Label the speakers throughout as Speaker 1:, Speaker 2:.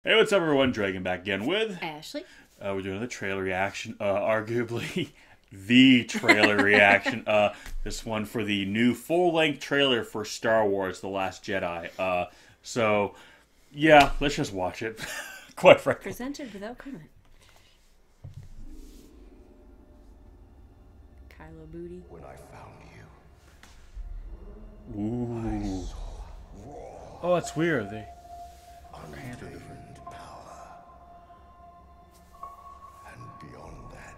Speaker 1: Hey, what's up, everyone? Dragon back again with
Speaker 2: Ashley.
Speaker 1: we're doing another trailer reaction. Arguably the trailer reaction. This one for the new full-length trailer for Star Wars: The Last Jedi. So yeah, let's just watch it. Quite frankly,
Speaker 2: Presented without comment. Kylo Booty.
Speaker 3: When I found you,
Speaker 1: ooh.
Speaker 3: I saw raw,
Speaker 1: Oh, that's weird. They
Speaker 3: untamed power. And beyond that,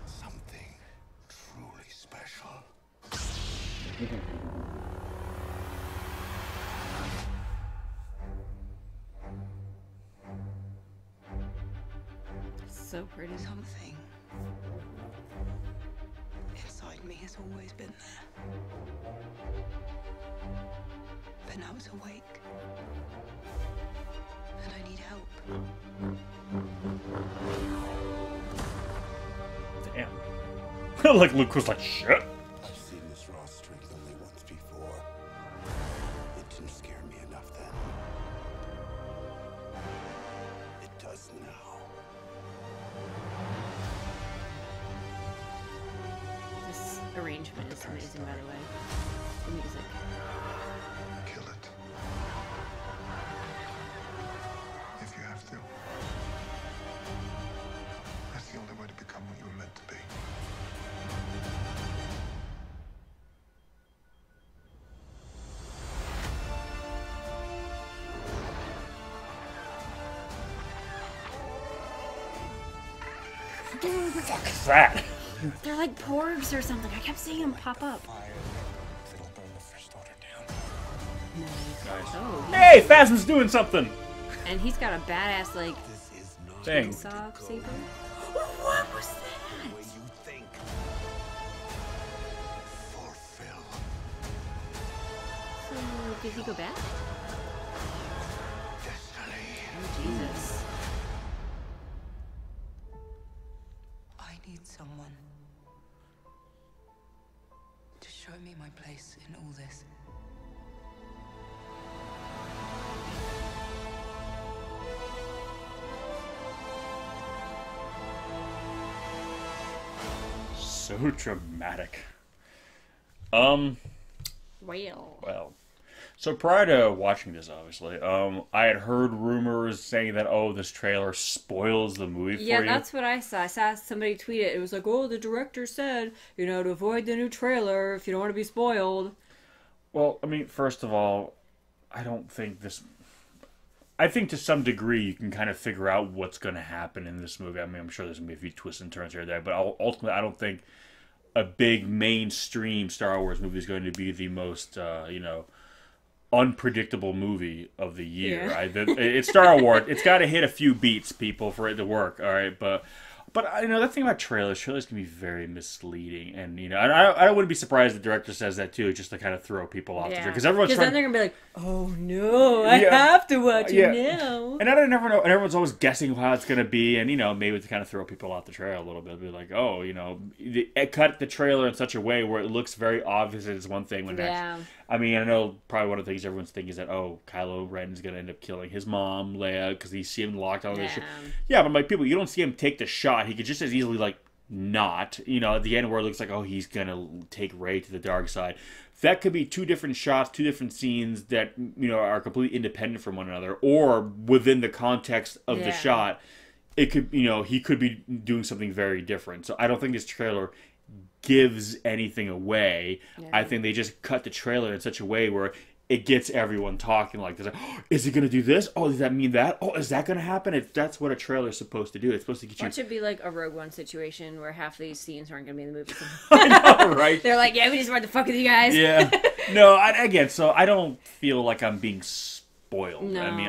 Speaker 3: something truly special.
Speaker 2: So pretty.
Speaker 4: Something inside me has always been there. But now it's awake. And I need help.
Speaker 1: damn. Like Luke was like, shit.
Speaker 3: I've seen this raw strength only once before. It didn't scare me enough then. It does now.
Speaker 2: This arrangement is amazing, by the way. The music.
Speaker 3: Kill it. If you have to. That's the only way to become what you were meant to be.
Speaker 1: What the fuck is that?
Speaker 2: They're like porgs or something. I kept seeing them pop up.
Speaker 3: It'll burn the First Order down.
Speaker 1: Nice.
Speaker 2: Oh.
Speaker 1: Hey, Phasma's doing something.
Speaker 2: And he's got a badass, like,
Speaker 3: This is not
Speaker 1: Dang.
Speaker 2: saw saber. What was
Speaker 3: the way
Speaker 2: that?
Speaker 3: you think. Fulfill.
Speaker 2: So, did he go back?
Speaker 3: Destiny.
Speaker 2: Oh, Jesus.
Speaker 4: I need someone to show me my place in all this.
Speaker 1: So dramatic. Well, so prior to watching this, obviously, I had heard rumors saying that, oh, this trailer spoils the movie for
Speaker 2: Yeah,
Speaker 1: you.
Speaker 2: that's what I saw. I saw somebody tweet it. It was like, oh, the director said, you know, to avoid the new trailer if you don't want to be spoiled.
Speaker 1: Well, I mean, first of all, I don't think this... I think to some degree you can kind of figure out what's going to happen in this movie. I mean, I'm sure there's going to be a few twists and turns here and there, but ultimately I don't think a big mainstream Star Wars movie is going to be the most, unpredictable movie of the year.
Speaker 2: Yeah.
Speaker 1: Right? It's Star Wars. It's got to hit a few beats, people, for it to work. All right, but the thing about trailers can be very misleading, and I wouldn't be surprised if the director says that too, just to kind of throw people off the trail, because everyone's
Speaker 2: then they're gonna be like, oh no, I have to watch it now.
Speaker 1: And I never know, and everyone's always guessing how it's gonna be, and maybe to kind of throw people off the trail a little bit, be like, oh, cut the trailer in such a way where it looks very obvious that it's one thing when
Speaker 2: Yeah.
Speaker 1: I mean, I know probably one of the things everyone's thinking is that, oh, Kylo Ren's going to end up killing his mom, Leia, because you see him locked on this shit. Yeah, but people, you don't see him take the shot. He could just as easily, not. At the end where it looks like, oh, he's going to take Rey to the dark side. That could be two different shots, two different scenes that, are completely independent from one another, or within the context of the shot, it could, he could be doing something very different. So I don't think this trailer gives anything away.
Speaker 2: Yeah.
Speaker 1: I think they just cut the trailer in such a way where it gets everyone talking like this. Oh, is he going to do this? Oh, does that mean that? Oh, is that going to happen? That's what a trailer is supposed to do. It's supposed to get you...
Speaker 2: Watch it be like a Rogue One situation where half these scenes aren't going to be in the movie.
Speaker 1: I know, right?
Speaker 2: They're like, yeah, we just want to fuck with you guys.
Speaker 1: Yeah. No, again, so I don't feel like I'm being spoiled.
Speaker 2: No.
Speaker 1: I mean,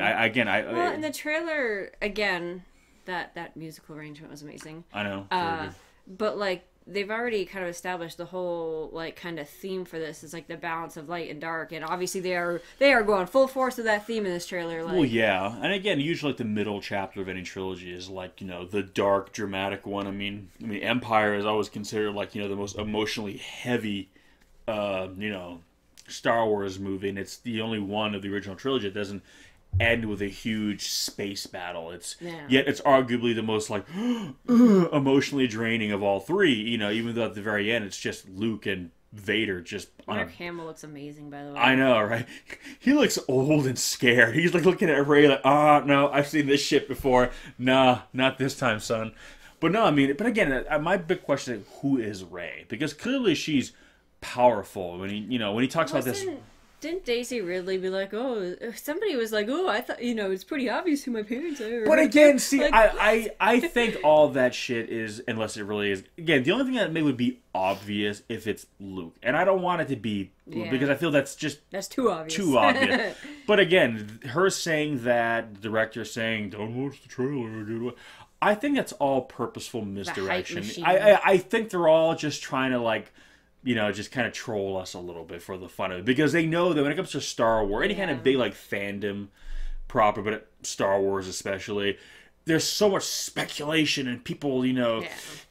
Speaker 2: Well, in the trailer, again, that musical arrangement was amazing.
Speaker 1: I know. Very good.
Speaker 2: But, they've already kind of established the whole kind of theme for this is the balance of light and dark, and obviously they are going full force with that theme in this trailer.
Speaker 1: Well, yeah, and again, usually the middle chapter of any trilogy is the dark, dramatic one. I mean, Empire is always considered the most emotionally heavy, Star Wars movie, and it's the only one of the original trilogy that doesn't end with a huge space battle. Yet it's arguably the most like emotionally draining of all three. You know, even though at the very end it's just Luke and Vader just.
Speaker 2: Mark Hamill looks amazing, by the way.
Speaker 1: I know, right? He looks old and scared. He's like looking at Rey like, no, I've seen this shit before. Nah, not this time, son. But no, I mean, but again, my big question is, who is Rey? Because clearly she's powerful. When he talks about this.
Speaker 2: Didn't Daisy Ridley be like, oh, somebody was like, oh, I thought, it's pretty obvious who my parents are.
Speaker 1: But again, see, like, I think all that shit is, unless it really is, again, the only thing that maybe would be obvious if it's Luke. And I don't want it to be Luke, because I feel that's
Speaker 2: too obvious.
Speaker 1: Too obvious. But again, her saying that, the director saying, don't watch the trailer, I think that's all purposeful misdirection. I think they're all just trying to, like, just kind of troll us a little bit for the fun of it. Because they know that when it comes to Star Wars, any kind of big, like, fandom proper, but Star Wars especially, there's so much speculation and people,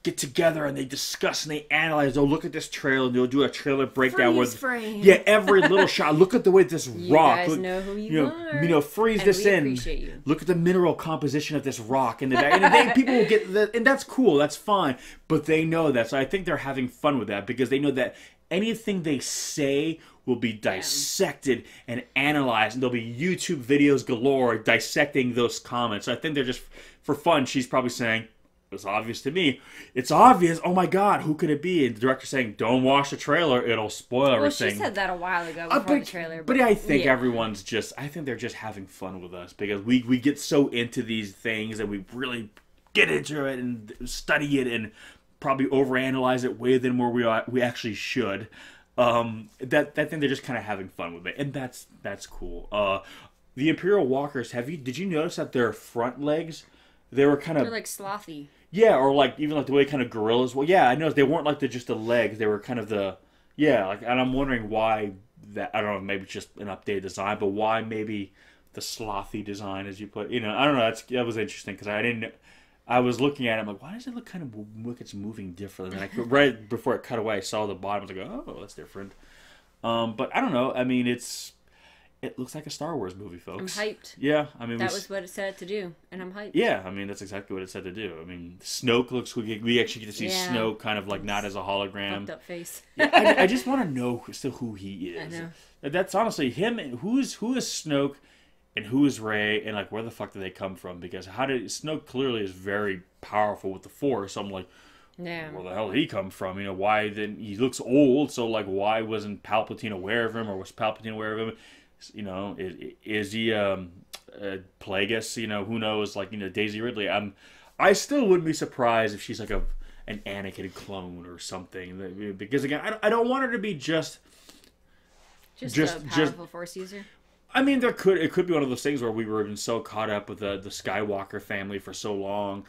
Speaker 1: get together and they discuss and they analyze. They'll look at this trailer and they'll do a trailer breakdown
Speaker 2: frame.
Speaker 1: Yeah, every little shot. Look at the way this rock.
Speaker 2: You guys know who you are.
Speaker 1: Freeze
Speaker 2: and
Speaker 1: this
Speaker 2: we
Speaker 1: in.
Speaker 2: Appreciate you.
Speaker 1: Look at the mineral composition of this rock in the back. And then people will get that, and that's cool. That's fine. But they know that. So I think they're having fun with that because they know that anything they say will be dissected and analyzed, and there'll be YouTube videos galore dissecting those comments. So I think they're just, for fun, she's probably saying, it's obvious to me. It's obvious. Oh my God, who could it be? And the director's saying, don't watch the trailer. It'll spoil everything.
Speaker 2: Well, she said that a while ago before the trailer.
Speaker 1: But I think everyone's just, I think they're just having fun with us because we get so into these things and we really get into it and study it and probably overanalyze it way than where we actually should. That thing, they're just kind of having fun with it, and that's cool. The Imperial Walkers, did you notice that their front legs, they're
Speaker 2: like slothy.
Speaker 1: Yeah, or like even like the way kind of gorillas. Well, yeah, I noticed they weren't like just the legs; they were kind of and I'm wondering why that. I don't know, maybe it's just an updated design, but why maybe the slothy design, as you put. I don't know. That was interesting because I was looking at it, I'm like, why does it look kind of like it's moving differently? And right before it cut away, I saw the bottom. I was like, oh, that's different. But I don't know. I mean, it looks like a Star Wars movie, folks.
Speaker 2: I'm hyped.
Speaker 1: Yeah, I mean,
Speaker 2: that was what it said to do, and I'm hyped.
Speaker 1: Yeah, I mean, that's exactly what it said to do. I mean, Snoke looks. We actually get to see Snoke kind of like not as a hologram.
Speaker 2: Fucked up face.
Speaker 1: I just want to know still who he is.
Speaker 2: I know.
Speaker 1: That's honestly him. Who is Snoke? And who is Rey, and like where the fuck did they come from? Because Snoke clearly is very powerful with the Force. So I'm like, where the hell did he come from? Why then he looks old? So like, why wasn't Palpatine aware of him, or was Palpatine aware of him? Is he Plagueis? Who knows? Like Daisy Ridley. I still wouldn't be surprised if she's like an Anakin clone or something. Because again, I don't want her to be just
Speaker 2: a powerful Force user.
Speaker 1: I mean, it could be one of those things where we were even so caught up with the Skywalker family for so long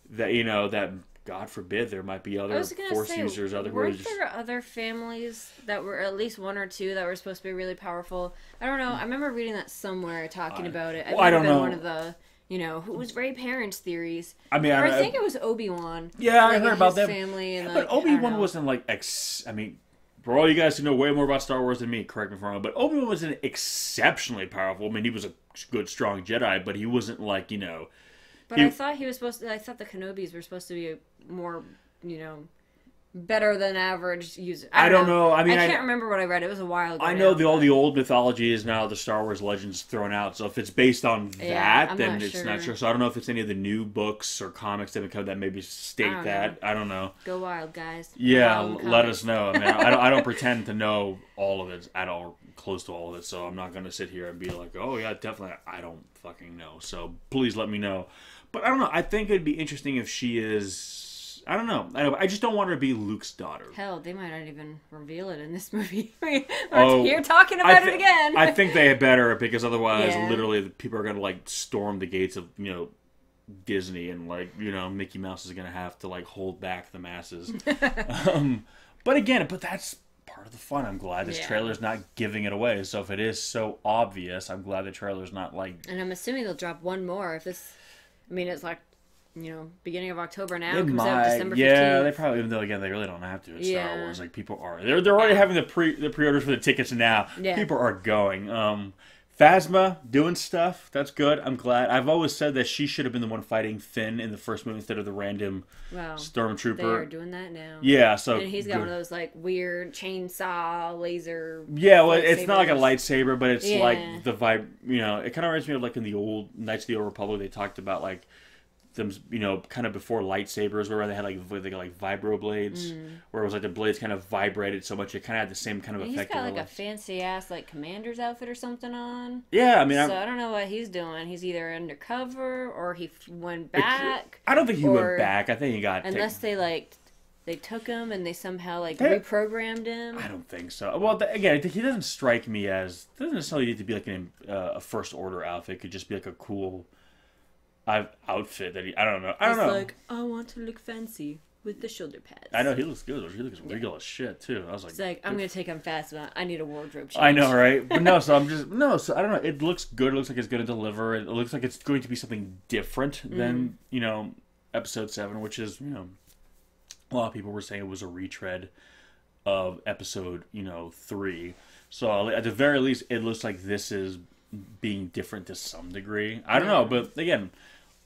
Speaker 1: that that God forbid there might be other Force users.
Speaker 2: Weren't there other families that were at least one or two that were supposed to be really powerful? I don't know. I remember reading that somewhere talking about it.
Speaker 1: I don't know.
Speaker 2: One of the who was Rey parents theories.
Speaker 1: I mean,
Speaker 2: I think it was Obi-Wan.
Speaker 1: Yeah, I heard about that
Speaker 2: family, and
Speaker 1: but Obi-Wan wasn't like I mean. For all you guys who know way more about Star Wars than me, correct me if I'm wrong, but Obi-Wan wasn't exceptionally powerful. I mean, he was a good, strong Jedi, but he wasn't like,
Speaker 2: But I thought I thought the Kenobis were supposed to be more, better than average user. I don't know. I mean, I can't remember what I read. It was a while ago.
Speaker 1: I know all the old mythology is now the Star Wars legends thrown out. So if it's based on that, then it's not sure. So I don't know if it's any of the new books or comics that come that maybe state that. I don't know.
Speaker 2: Go wild, guys.
Speaker 1: Yeah, let us know. I mean, I don't pretend to know all of it at all, close to all of it. So I'm not going to sit here and be like, oh yeah, definitely. I don't fucking know. So please let me know. But I don't know. I think it'd be interesting if she is. I don't know. I just don't want her to be Luke's daughter.
Speaker 2: Hell, they might not even reveal it in this movie. We're here talking about it again.
Speaker 1: I think they had better, because otherwise, literally, people are going to like storm the gates of Disney, and like Mickey Mouse is going to have to like hold back the masses. But that's part of the fun. I'm glad this trailer's not giving it away. So if it is so obvious, I'm glad the trailer's not like.
Speaker 2: And I'm assuming they'll drop one more if this. I mean, it's like beginning of October now.
Speaker 1: They
Speaker 2: Comes
Speaker 1: might,
Speaker 2: out December 15th.
Speaker 1: yeah, they probably, even though again they really don't have to. It's Star Wars, like people are, they're already having the pre-orders for the tickets now.
Speaker 2: Yeah.
Speaker 1: People are going. Phasma doing stuff. That's good. I'm glad. I've always said that she should have been the one fighting Finn in the first movie instead of the random stormtrooper.
Speaker 2: They are doing that now.
Speaker 1: Yeah, so
Speaker 2: and he's got one of those like weird chainsaw laser.
Speaker 1: Yeah, well, it's not like a lightsaber, but it's like the vibe. It kind of reminds me of like in the old Knights of the Old Republic. They talked about like them, kind of before lightsabers, where they had like vibro blades, where it was like the blades kind of vibrated so much it kind of had the same kind of effect.
Speaker 2: He's got like a fancy ass like commander's outfit or something on.
Speaker 1: Yeah, I mean,
Speaker 2: I don't know what he's doing. He's either undercover or he went back.
Speaker 1: I don't think he went back. I think he got
Speaker 2: unless they took him and they somehow reprogrammed him.
Speaker 1: I don't think so. Well, again, he doesn't strike me as doesn't necessarily need to be like a first order outfit. It could just be like a cool outfit that I don't know. I don't know.
Speaker 2: Like, I want to look fancy with the shoulder pads.
Speaker 1: I know he looks good. He looks regal as shit too. I was like,
Speaker 2: it's like I'm gonna take him fast, but I need a wardrobe change.
Speaker 1: I know, right? But no, so I don't know. It looks good. It looks like it's going to deliver. It looks like it's going to be something different than Episode 7, which is a lot of people were saying it was a retread of Episode 3. So at the very least, it looks like this is being different to some degree. I don't know, but again,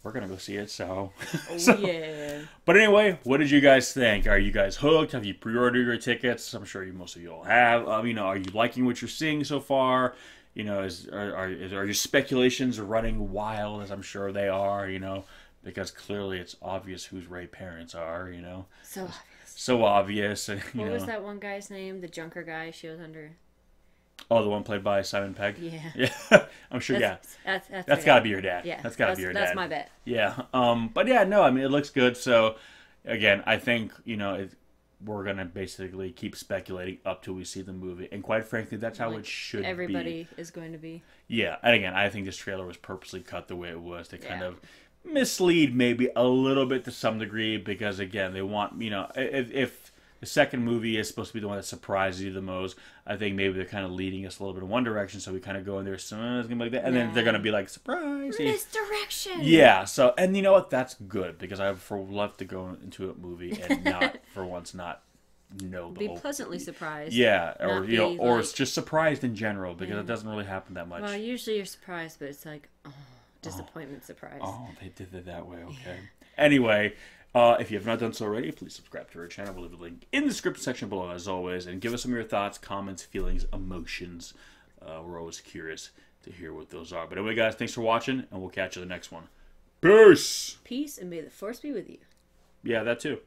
Speaker 1: we're gonna go see it. So,
Speaker 2: yeah.
Speaker 1: But anyway, what did you guys think? Are you guys hooked? Have you pre-ordered your tickets? I'm sure most of you all have. Are you liking what you're seeing so far? Are your speculations running wild? As I'm sure they are. Because clearly it's obvious whose Rey parents are.
Speaker 2: So obvious.
Speaker 1: So obvious.
Speaker 2: What was that one guy's name? The Junker guy she was under.
Speaker 1: Oh, the one played by Simon Pegg?
Speaker 2: Yeah.
Speaker 1: Yeah. I'm sure,
Speaker 2: That's
Speaker 1: got to be your dad.
Speaker 2: Yeah.
Speaker 1: That's got to be your dad.
Speaker 2: That's my bet.
Speaker 1: Yeah. But yeah, no, I mean, it looks good. So, again, I think, we're going to basically keep speculating up till we see the movie. And quite frankly, that's how it should be.
Speaker 2: Everybody is going to be.
Speaker 1: Yeah. And again, I think this trailer was purposely cut the way it was to kind of mislead maybe a little bit to some degree. Because, again, they want, if the second movie is supposed to be the one that surprises you the most, I think maybe they're kind of leading us a little bit in one direction, so we kind of go in there, so it's going to be like that, and then they're going to be like, surprise!
Speaker 2: Misdirection!
Speaker 1: Yeah, so, and you know what? That's good, because I would love to go into a movie and not, for once, not know the whole...
Speaker 2: Be pleasantly surprised.
Speaker 1: Yeah, or it's just surprised in general, because it doesn't really happen that much.
Speaker 2: Well, usually you're surprised, but it's like, disappointment surprise.
Speaker 1: Oh, they did it that way, okay. Anyway... if you have not done so already, please subscribe to our channel. We'll leave a link in the description section below, as always. And give us some of your thoughts, comments, feelings, emotions. We're always curious to hear what those are. But anyway, guys, thanks for watching, and we'll catch you in the next one. Peace!
Speaker 2: Peace, and may the Force be with you.
Speaker 1: Yeah, that too.